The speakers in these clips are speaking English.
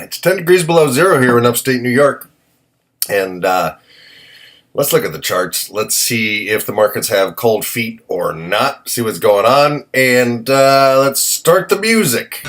It's 10 degrees below zero here in upstate New York. And let's look at the charts. Let's see if the markets have cold feet or not. See what's going on. And let's start the music.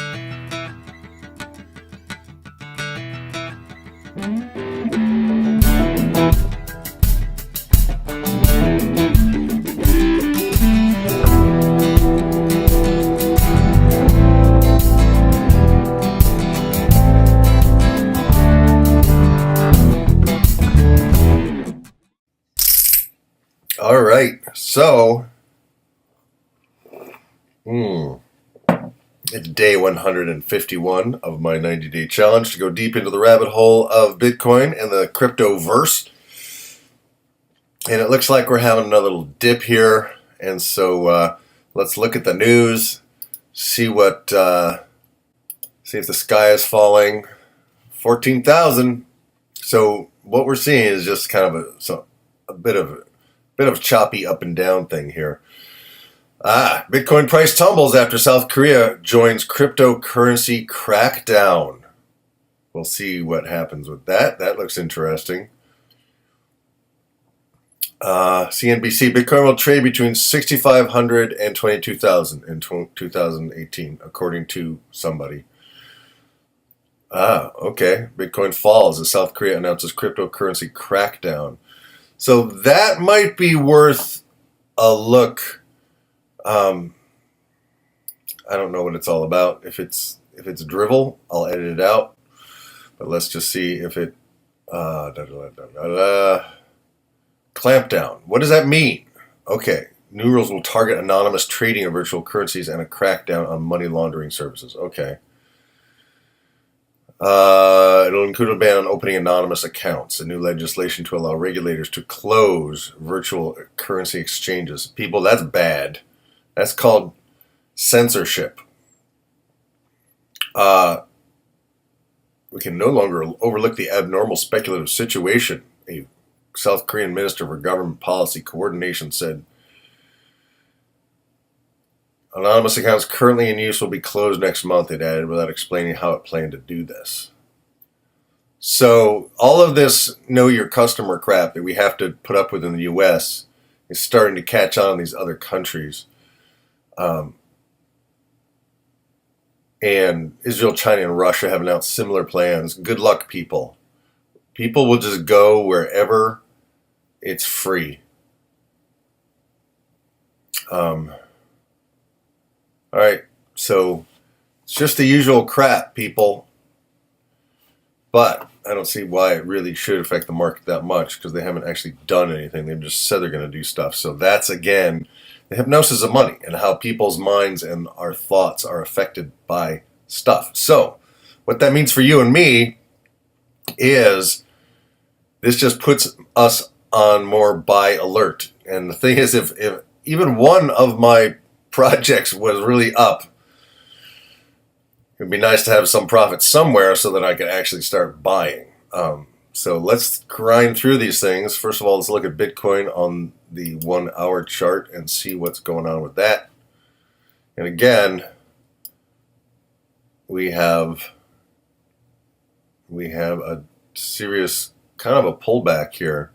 All right, so it's day 151 of my 90-day challenge to go deep into the rabbit hole of Bitcoin and the crypto verse. And it looks like we're having another little dip here. And so let's look at the news, see if the sky is falling. 14,000. So what we're seeing is just kind of a bit of choppy up and down thing here. Bitcoin price tumbles after South Korea joins cryptocurrency crackdown. We'll see what happens with that. That looks interesting. CNBC, Bitcoin will trade between 6,500 and 22,000 in 2018, according to somebody. Okay. Bitcoin falls as South Korea announces cryptocurrency crackdown. So that might be worth a look. I don't know what it's all about. If it's drivel, I'll edit it out. But let's just see if it clampdown. What does that mean? Okay, new rules will target anonymous trading of virtual currencies and a crackdown on money laundering services. Okay. It'll include a ban on opening anonymous accounts, a new legislation to allow regulators to close virtual currency exchanges. People, that's bad. That's called censorship. We can no longer overlook the abnormal speculative situation, a South Korean Minister for Government Policy Coordination said. Anonymous accounts currently in use will be closed next month, it added, without explaining how it planned to do this. So all of this know your customer crap that we have to put up with in the U.S. is starting to catch on in these other countries. And Israel, China, and Russia have announced similar plans. Good luck, people. People will just go wherever it's free. All right, so it's just the usual crap, people. But I don't see why it really should affect the market that much, because they haven't actually done anything. They've just said they're going to do stuff. So that's, again, the hypnosis of money and how people's minds and our thoughts are affected by stuff. So what that means for you and me is this just puts us on more buy alert. And the thing is, if even one of my projects was really up, it'd be nice to have some profit somewhere so that I could actually start buying. So let's grind through these things. First of all, let's look at Bitcoin on the 1 hour chart and see what's going on with that. And again, we have a serious kind of a pullback here.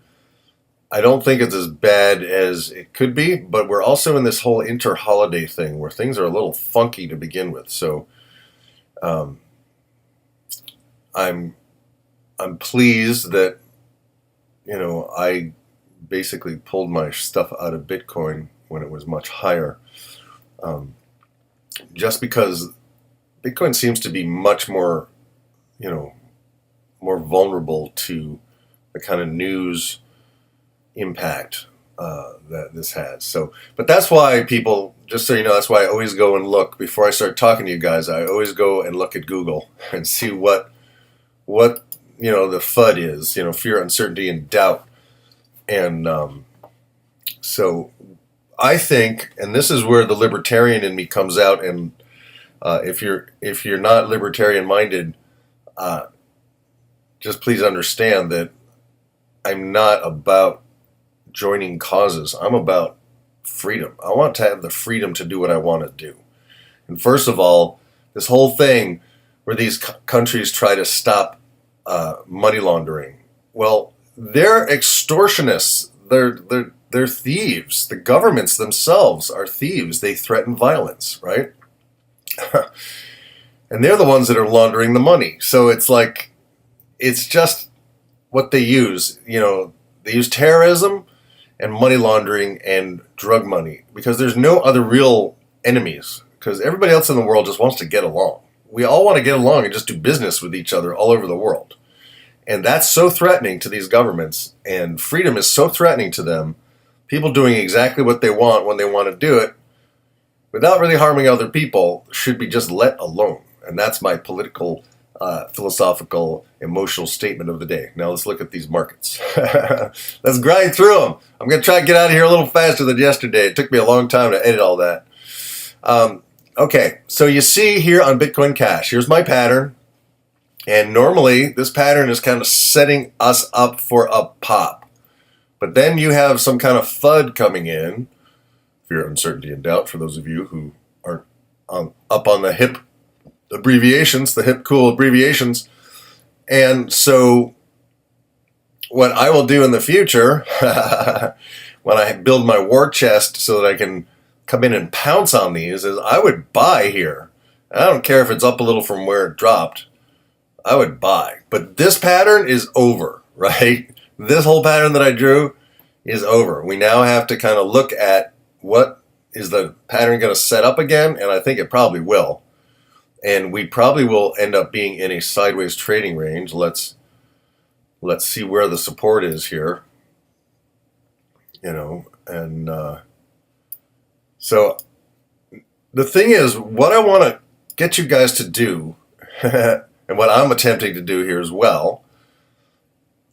I don't think it's as bad as it could be, but we're also in this whole inter-holiday thing where things are a little funky to begin with. So I'm pleased that, I basically pulled my stuff out of Bitcoin when it was much higher, just because Bitcoin seems to be much more, more vulnerable to the kind of news impact that this has. So, but that's why people, just so you know, that's why I always go and look before I start talking to you guys. I always go and look at Google and see what the FUD is, fear, uncertainty, and doubt. And so I think, and this is where the libertarian in me comes out, and if you're not libertarian minded, just please understand that I'm not about joining causes. I'm about freedom. I want to have the freedom to do what I want to do. And first of all, This whole thing where these countries try to stop money laundering. Well, they're extortionists. They're thieves. The governments themselves are thieves. They threaten violence, right? And they're the ones that are laundering the money. So it's like, it's just what they use. You know, they use terrorism and money laundering and drug money because there's no other real enemies. Because everybody else in the world just wants to get along. We all want to get along and just do business with each other all over the world. And that's so threatening to these governments. And freedom is so threatening to them. People doing exactly what they want when they want to do it without really harming other people should be just let alone. And that's my political, philosophical, emotional statement of the day. Now let's look at these markets. Let's grind through them. I'm going to try to get out of here a little faster than yesterday. It took me a long time to edit all that. Okay, so you see here on Bitcoin Cash, here's my pattern. And normally this pattern is kind of setting us up for a pop. But then you have some kind of FUD coming in. Fear, uncertainty, and doubt for those of you who aren't up on the hip abbreviations, the hip cool abbreviations. And so what I will do in the future, when I build my war chest so that I can come in and pounce on these, is I would buy here. I don't care if it's up a little from where it dropped. I would buy. But this pattern is over, right? This whole pattern that I drew is over. We now have to kind of look at what is the pattern going to set up again, and I think it probably will. And we probably will end up being in a sideways trading range. Let's see where the support is here. You know, and so the thing is, what I want to get you guys to do, and what I'm attempting to do here as well,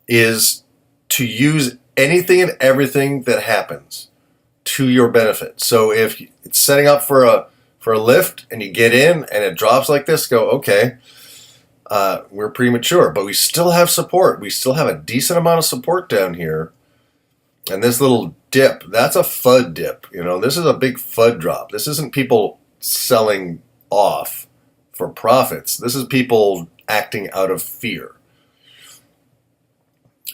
is to use anything and everything that happens to your benefit. So if it's setting up for a lift and you get in and it drops like this, go, okay, we're premature, but we still have support. We still have a decent amount of support down here. And this little dip, that's a FUD dip. You know, this is a big FUD drop. This isn't people selling off for profits. This is people acting out of fear.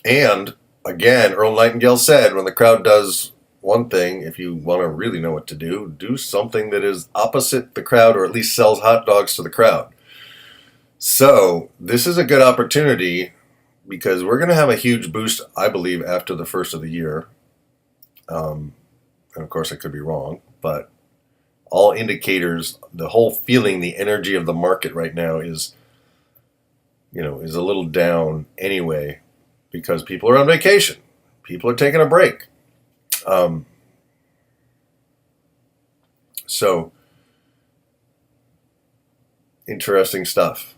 And again, Earl Nightingale said, when the crowd does one thing, if you want to really know what to do, do something that is opposite the crowd, or at least sells hot dogs to the crowd. So this is a good opportunity because we're going to have a huge boost, I believe, after the first of the year. And of course, I could be wrong, but all indicators, the whole feeling, the energy of the market right now is, you know, is a little down anyway because people are on vacation. People are taking a break. So interesting stuff.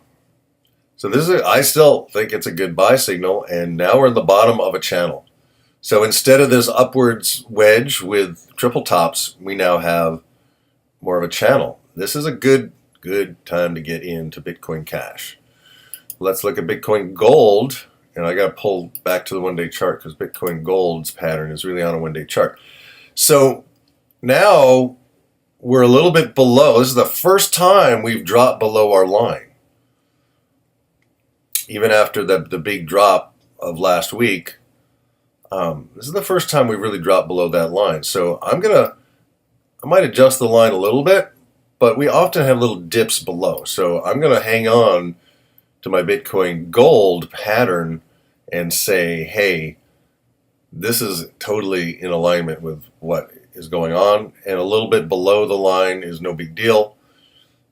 So this is, I still think it's a good buy signal, and now we're in the bottom of a channel. So instead of this upwards wedge with triple tops, we now have more of a channel. This is a good time to get into Bitcoin Cash. Let's look at Bitcoin Gold, and I got to pull back to the one-day chart because Bitcoin Gold's pattern is really on a one-day chart. So now we're a little bit below. This is the first time we've dropped below our line. Even after the big drop of last week, this is the first time we really dropped below that line. So I might adjust the line a little bit, but we often have little dips below. So I'm going to hang on to my Bitcoin Gold pattern and say, hey, this is totally in alignment with what is going on, and a little bit below the line is no big deal.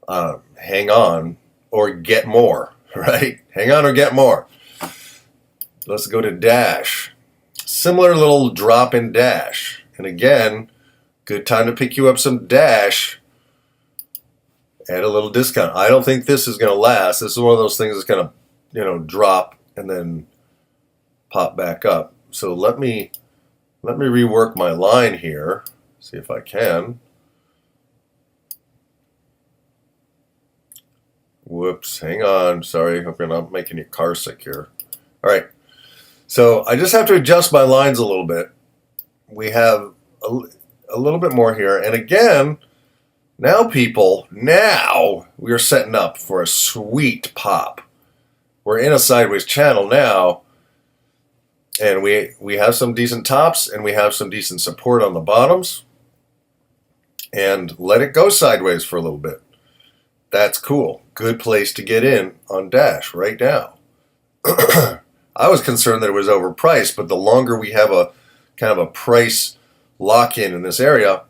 Hang on or get more, right? Hang on or get more. Let's go to Dash. Similar little drop in Dash. And again, good time to pick you up some Dash at a little discount. I don't think this is going to last. This is one of those things that's going to, you know, drop and then pop back up. So let me rework my line here. See if I can. Whoops, hang on. Sorry, hope you're not making your car sick here. All right. So I just have to adjust my lines a little bit. We have a little bit more here. And again, now we we are setting up for a sweet pop. We're in a sideways channel now, and we have some decent tops, and we have some decent support on the bottoms, and let it go sideways for a little bit. That's cool. Good place to get in on Dash right now. I was concerned that it was overpriced, but the longer we have a kind of a price lock-in in this area,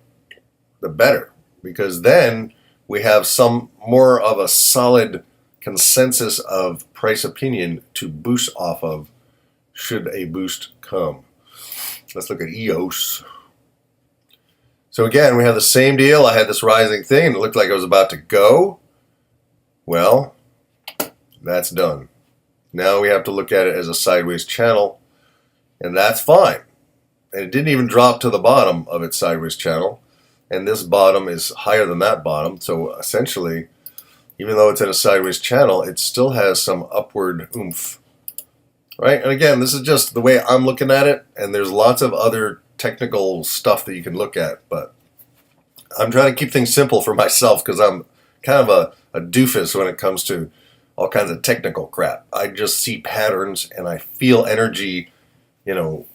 the better, because then we have some more of a solid consensus of price opinion to boost off of should a boost come. Let's look at EOS. So again, we have the same deal. I had this rising thing and it looked like it was about to go. Well, that's done. Now we have to look at it as a sideways channel, and that's fine. And it didn't even drop to the bottom of its sideways channel, and this bottom is higher than that bottom. So essentially, even though it's in a sideways channel, it still has some upward oomph, right? And again, this is just the way I'm looking at it, and there's lots of other technical stuff that you can look at, but I'm trying to keep things simple for myself because I'm kind of a doofus when it comes to all kinds of technical crap. I just see patterns and I feel energy, and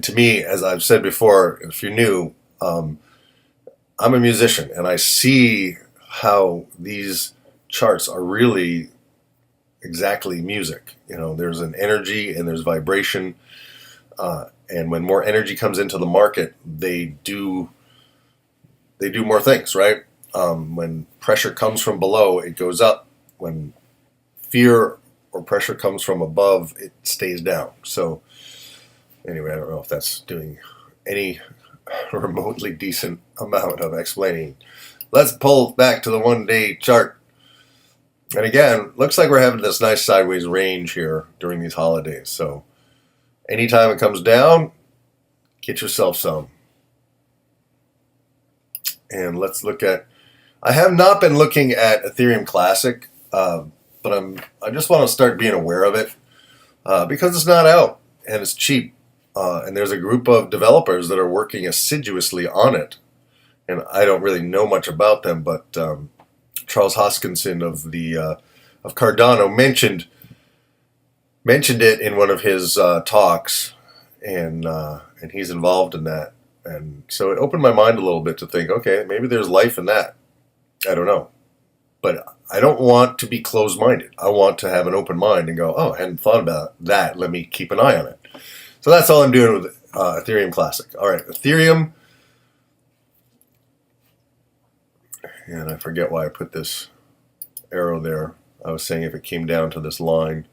to me, as I've said before, if you're new, I'm a musician and I see how these charts are really exactly music. There's an energy and there's vibration, and when more energy comes into the market, they do more things, right? When pressure comes from below, it goes up. When fear or pressure comes from above, it stays down. So anyway, I don't know if that's doing any remotely decent amount of explaining. Let's pull back to the 1-day chart. And again, looks like we're having this nice sideways range here during these holidays. So anytime it comes down, get yourself some. And let's look at, I have not been looking at Ethereum Classic, but I just want to start being aware of it because it's not out and it's cheap. And there's a group of developers that are working assiduously on it. And I don't really know much about them, but Charles Hoskinson of Cardano mentioned it in one of his talks, and he's involved in that. And so it opened my mind a little bit to think, okay, maybe there's life in that. I don't know. But I don't want to be closed-minded. I want to have an open mind and go, oh, I hadn't thought about that. Let me keep an eye on it. So that's all I'm doing with Ethereum Classic. All right, Ethereum. And I forget why I put this arrow there. I was saying if it came down to this line,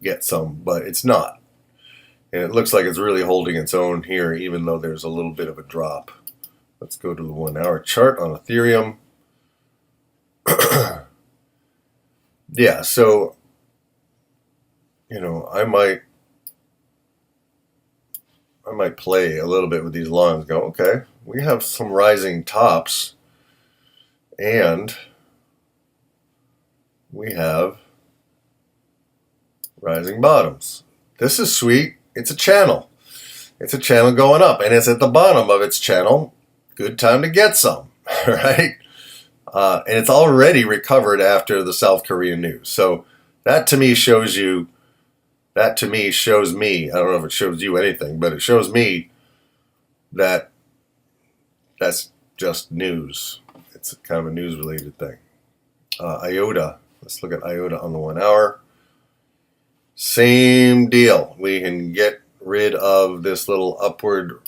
get some, but it's not. And it looks like it's really holding its own here, even though there's a little bit of a drop. Let's go to the 1-hour chart on Ethereum. Yeah, so, I might play a little bit with these lines. Go, okay, we have some rising tops, and we have rising bottoms. This is sweet. It's a channel. It's a channel going up, and it's at the bottom of its channel. Good time to get some, right? And it's already recovered after the South Korean news. So that to me shows me, I don't know if it shows you anything, but it shows me that that's just news. It's kind of a news-related thing. IOTA. Let's look at IOTA on the 1 hour. Same deal. We can get rid of this little upward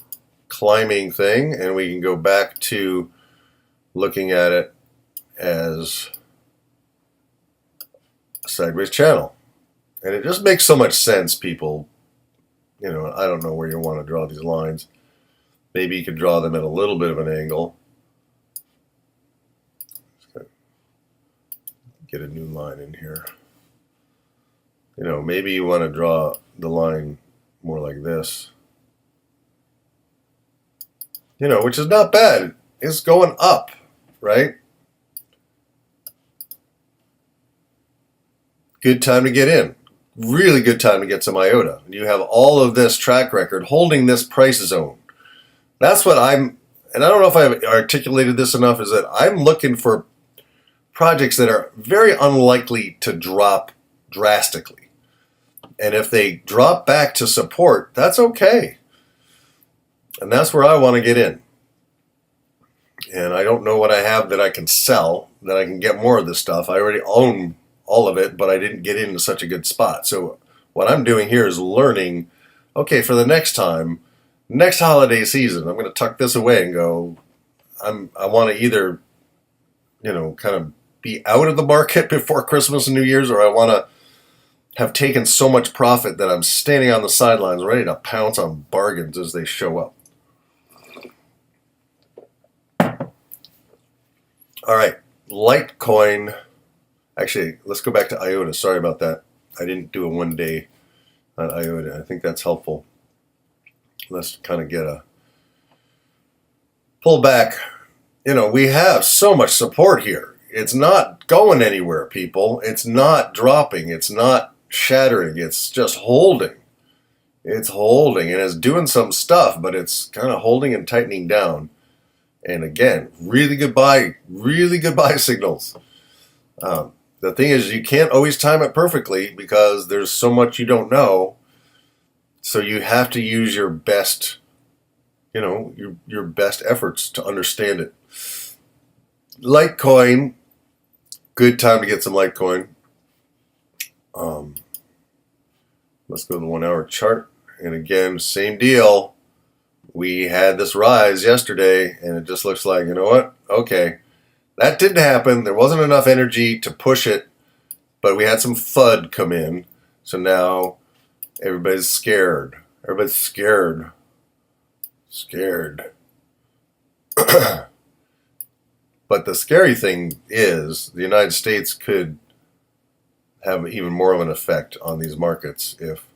climbing thing, and we can go back to looking at it as a sideways channel. And it just makes so much sense, people. I don't know where you want to draw these lines. Maybe you could draw them at a little bit of an angle. Get a new line in here. Maybe you want to draw the line more like this. Which is not bad. It's going up, right? Good time to get in. Really good time to get some IOTA. You have all of this track record holding this price zone. That's what and I don't know if I've articulated this enough, is that I'm looking for projects that are very unlikely to drop drastically. And if they drop back to support, that's okay. And that's where I want to get in. And I don't know what I have that I can sell, that I can get more of this stuff. I already own all of it, but I didn't get into such a good spot. So what I'm doing here is learning, okay, for the next time, next holiday season, I'm going to tuck this away and go, I want to either, kind of be out of the market before Christmas and New Year's, or I want to have taken so much profit that I'm standing on the sidelines ready to pounce on bargains as they show up. All right, Litecoin. Actually, let's go back to IOTA. Sorry about that. I didn't do a 1 day on IOTA. I think that's helpful. Let's kind of get a pull back. We have so much support here. It's not going anywhere, people. It's not dropping. It's not shattering. It's just holding. It's holding, and it's doing some stuff, but it's kind of holding and tightening down. And again, really good buy signals. The thing is, you can't always time it perfectly because there's so much you don't know. So you have to use your best, your best efforts to understand it. Litecoin, good time to get some Litecoin. Let's go to the 1 hour chart. And again, same deal. We had this rise yesterday, and it just looks like, you know what? Okay, that didn't happen. There wasn't enough energy to push it, but we had some FUD come in. So now everybody's scared. Everybody's scared. But the scary thing is the United States could have even more of an effect on these markets if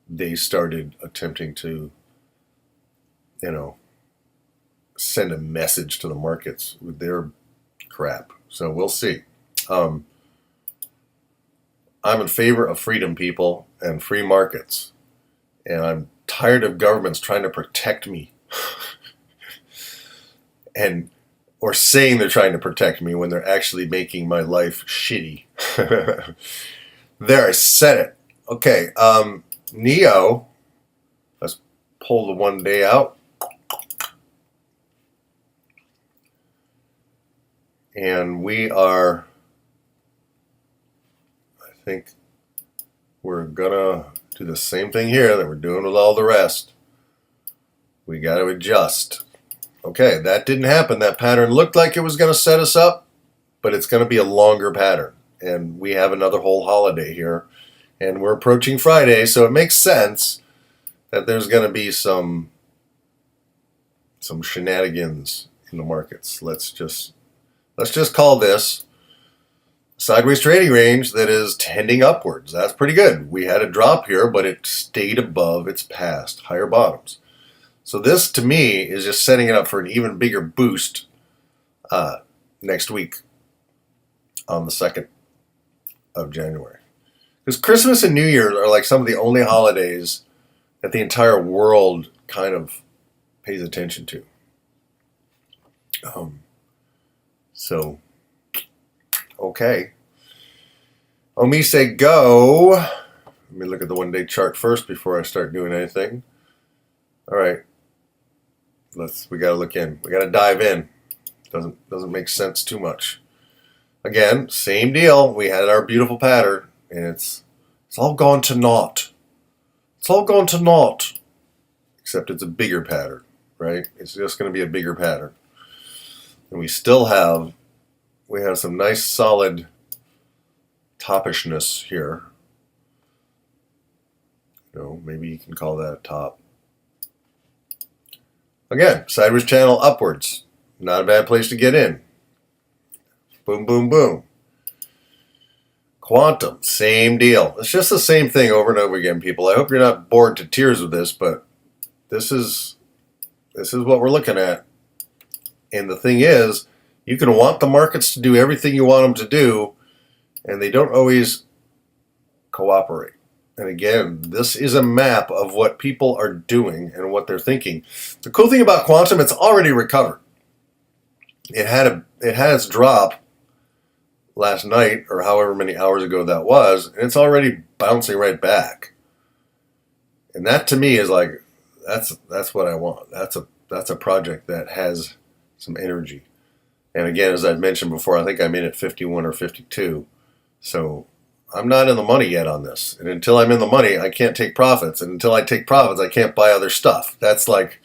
they started attempting to, send a message to the markets with their crap. So we'll see. I'm in favor of freedom, people, and free markets. And I'm tired of governments trying to protect me. Or saying they're trying to protect me when they're actually making my life shitty. There, I said it. Okay, Neo. Let's pull the 1 day out. And we are, I think we're gonna do the same thing here that we're doing with all the rest. We got to adjust. Okay, that didn't happen. That pattern looked like it was going to set us up, but it's going to be a longer pattern. And we have another whole holiday here. And we're approaching Friday, so it makes sense that there's going to be some shenanigans in the markets. Let's just call this sideways trading range that is tending upwards. That's pretty good. We had a drop here, but it stayed above its past higher bottoms. So this, to me, is just setting it up for an even bigger boost next week on the 2nd of January. Because Christmas and New Year are like some of the only holidays that the entire world kind of pays attention to. So, okay. Omise, go. Let me look at the 1 day chart first before I start doing anything. All right. We got to look in. We got to dive in. Doesn't make sense too much. Again, same deal. We had our beautiful pattern, and it's all gone to naught. It's all gone to naught. Except it's a bigger pattern, right? It's just going to be a bigger pattern. And we have some nice solid topishness here. Maybe you can call that a top. Again, sideways channel upwards. Not a bad place to get in. Boom, boom, boom. Quantum, same deal. It's just the same thing over and over again, people. I hope you're not bored to tears with this, but this is what we're looking at. And the thing is, you can want the markets to do everything you want them to do, and they don't always cooperate. And again, this is a map of what people are doing and what they're thinking. The cool thing about quantum, it's already recovered. It had its drop last night or however many hours ago that was, and it's already bouncing right back. And that to me is like, that's what I want. That's a project that has some energy. And again, as I've mentioned before, I think I'm in at 51 or 52. So I'm not in the money yet on this. And until I'm in the money, I can't take profits. And until I take profits, I can't buy other stuff. That's like,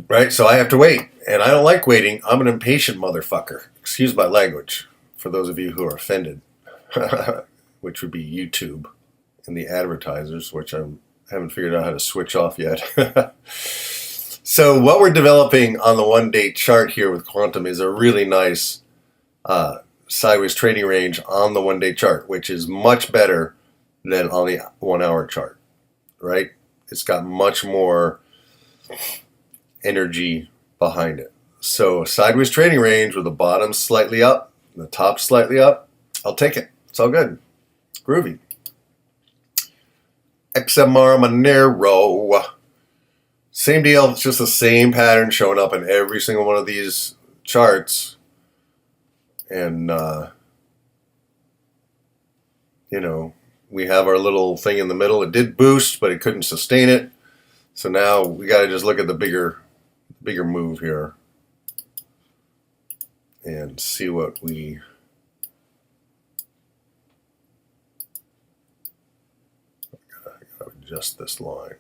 right? So I have to wait. And I don't like waiting. I'm an impatient motherfucker. Excuse my language for those of you who are offended, which would be YouTube and the advertisers, which I haven't figured out how to switch off yet. So what we're developing on the 1-day chart here with Quantum is a really nice sideways trading range on the 1-day chart, which is much better than on the 1-hour chart, right? It's got much more energy behind it. So sideways trading range with the bottom slightly up, the top slightly up, I'll take it. It's all good. Groovy. XMR Monero. Same deal. It's just the same pattern showing up in every single one of these charts. And, you know, we have our little thing in the middle. It did boost, but it couldn't sustain it. So now we got to just look at the bigger move here and see what we... I gotta adjust this line.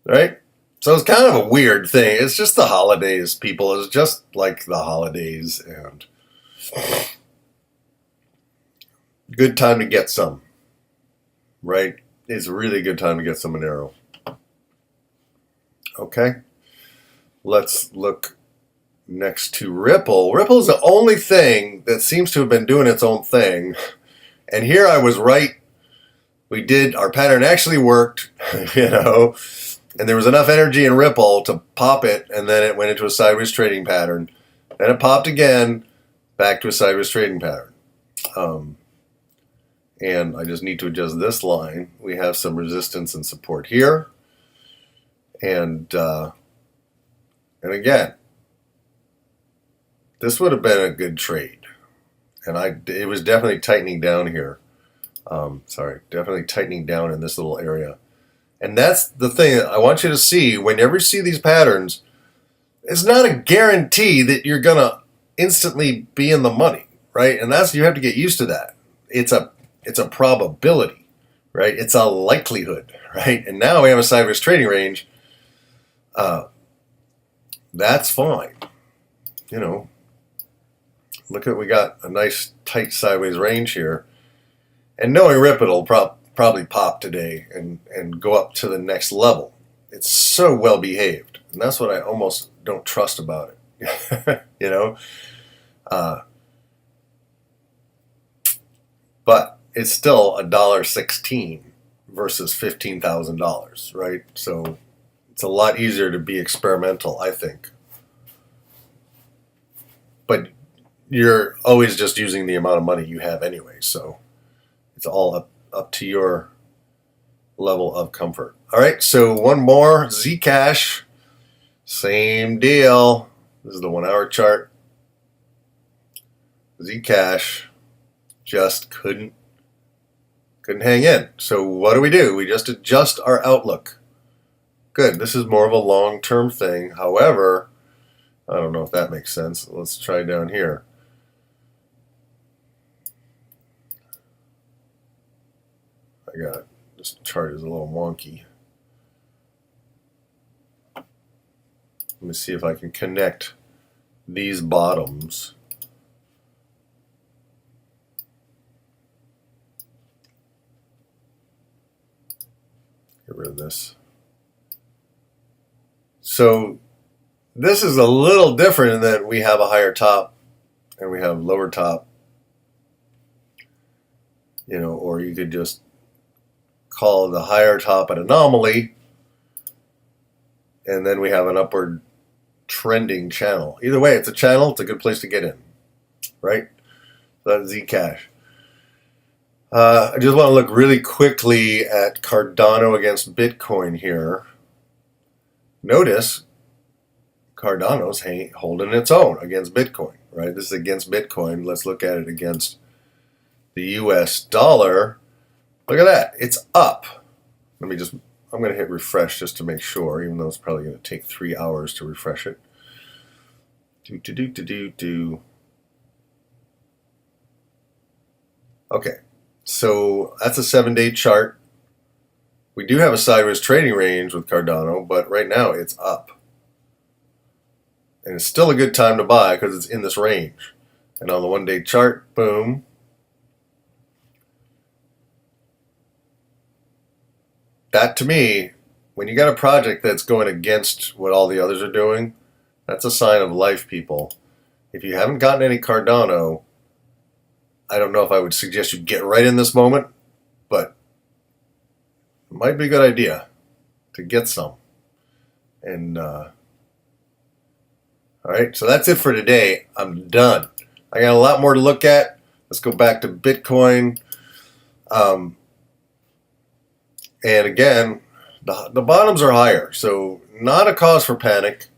Right? So it's kind of a weird thing. It's just the holidays, people. It's just like the holidays, and good time to get some. Right? It's a really good time to get some Monero. Okay. Let's look next to Ripple. Ripple is the only thing that seems to have been doing its own thing. And here I was right. Our pattern actually worked, you know. And there was enough energy in Ripple to pop it, and then it went into a sideways trading pattern. Then it popped again, back to a sideways trading pattern. And I just need to adjust this line. We have some resistance and support here. And again, this would have been a good trade. And it was definitely tightening down here. Definitely tightening down in this little area. And that's the thing I want you to see. Whenever you see these patterns, it's not a guarantee that you're going to instantly be in the money, right? And you have to get used to that. It's a probability, right? It's a likelihood, right? And now we have a sideways trading range. That's fine. You know, look at, we got a nice tight sideways range here. And knowing Ripple will probably pop today and go up to the next level. It's so well behaved, and that's what I almost don't trust about it. You know, but it's still $1.16 versus $15,000, right? So it's a lot easier to be experimental, I think. But you're always just using the amount of money you have anyway, so it's all up to your level of comfort. All right, so one more, Zcash, same deal. This is the 1-hour chart. Zcash just couldn't hang in. So what do? We just adjust our outlook. Good. This is more of a long-term thing. However, I don't know if that makes sense. Let's try down here. I got it. This chart is a little wonky. Let me see if I can connect these bottoms. Get rid of this. So this is a little different in that we have a higher top and we have lower top. You know, or you could just call the higher top an anomaly, and then we have an upward trending channel. Either way, it's a channel. It's a good place to get in, right? So that's Zcash. I just want to look really quickly at Cardano against Bitcoin here. Notice Cardano's holding its own against Bitcoin, right? This is against Bitcoin. Let's look at it against the US dollar. Look at that. It's up. I'm going to hit refresh just to make sure, even though it's probably going to take 3 hours to refresh it. Okay, so that's a 7-day chart. We do have a sideways trading range with Cardano, but right now it's up. And it's still a good time to buy because it's in this range. And on the 1-day chart, boom. That to me, when you got a project that's going against what all the others are doing, that's a sign of life, people. If you haven't gotten any Cardano, I don't know if I would suggest you get right in this moment, but it might be a good idea to get some. And, all right, so that's it for today. I'm done. I got a lot more to look at. Let's go back to Bitcoin. And again, the bottoms are higher, so not a cause for panic.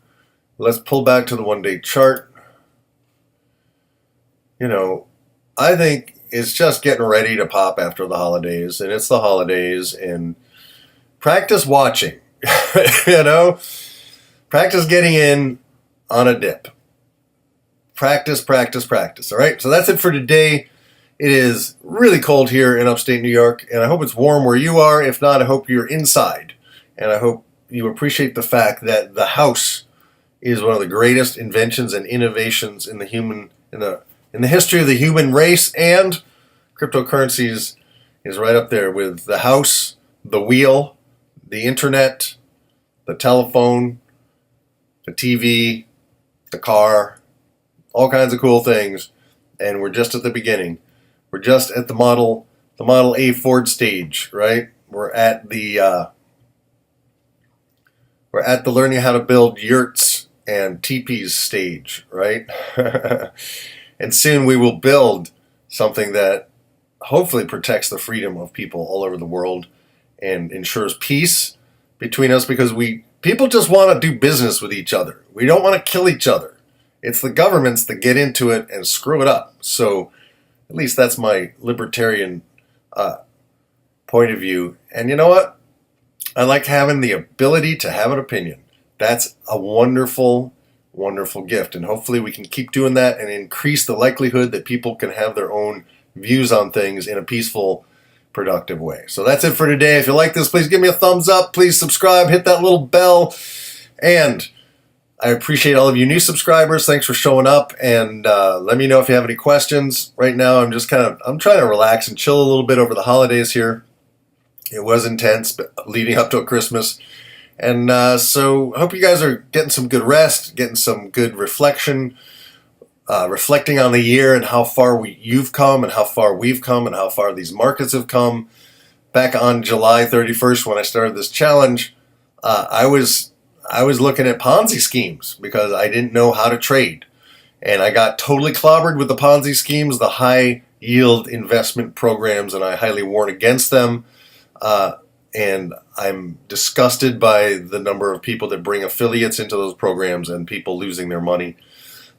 Let's pull back to the 1-day chart. You know, I think it's just getting ready to pop after the holidays, and it's the holidays, and practice watching, you know, practice getting in on a dip. Practice, practice, practice. All right, so that's it for today. It is really cold here in upstate New York, and I hope it's warm where you are. If not, I hope you're inside, and I hope you appreciate the fact that the house is one of the greatest inventions and innovations in the history of the human race, and cryptocurrencies is right up there with the house, the wheel, the internet, the telephone, the TV, the car, all kinds of cool things. And we're just at the beginning. We're just at the Model A Ford stage, right? We're at the learning how to build yurts and teepees stage, right? And soon we will build something that hopefully protects the freedom of people all over the world and ensures peace between us, because people just want to do business with each other. We don't want to kill each other. It's the governments that get into it and screw it up. So at least that's my libertarian point of view. And you know what? I like having the ability to have an opinion. That's a wonderful, wonderful gift. And hopefully we can keep doing that and increase the likelihood that people can have their own views on things in a peaceful, productive way. So that's it for today. If you like this, please give me a thumbs up. Please subscribe. Hit that little bell. And I appreciate all of you new subscribers. Thanks for showing up, and let me know if you have any questions. Right now, I'm trying to relax and chill a little bit over the holidays here. It was intense, but leading up to Christmas, and so I hope you guys are getting some good rest, getting some good reflection, reflecting on the year and how far you've come, and how far we've come, and how far these markets have come. Back on July 31st, when I started this challenge, I was looking at Ponzi schemes because I didn't know how to trade. And I got totally clobbered with the Ponzi schemes, the high yield investment programs, and I highly warn against them. And I'm disgusted by the number of people that bring affiliates into those programs and people losing their money.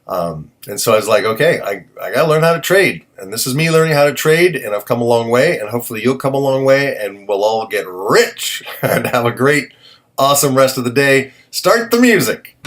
And so I was like, okay, I got to learn how to trade. And this is me learning how to trade, and I've come a long way, and hopefully you'll come a long way, and we'll all get rich and have a great, awesome rest of the day. Start the music.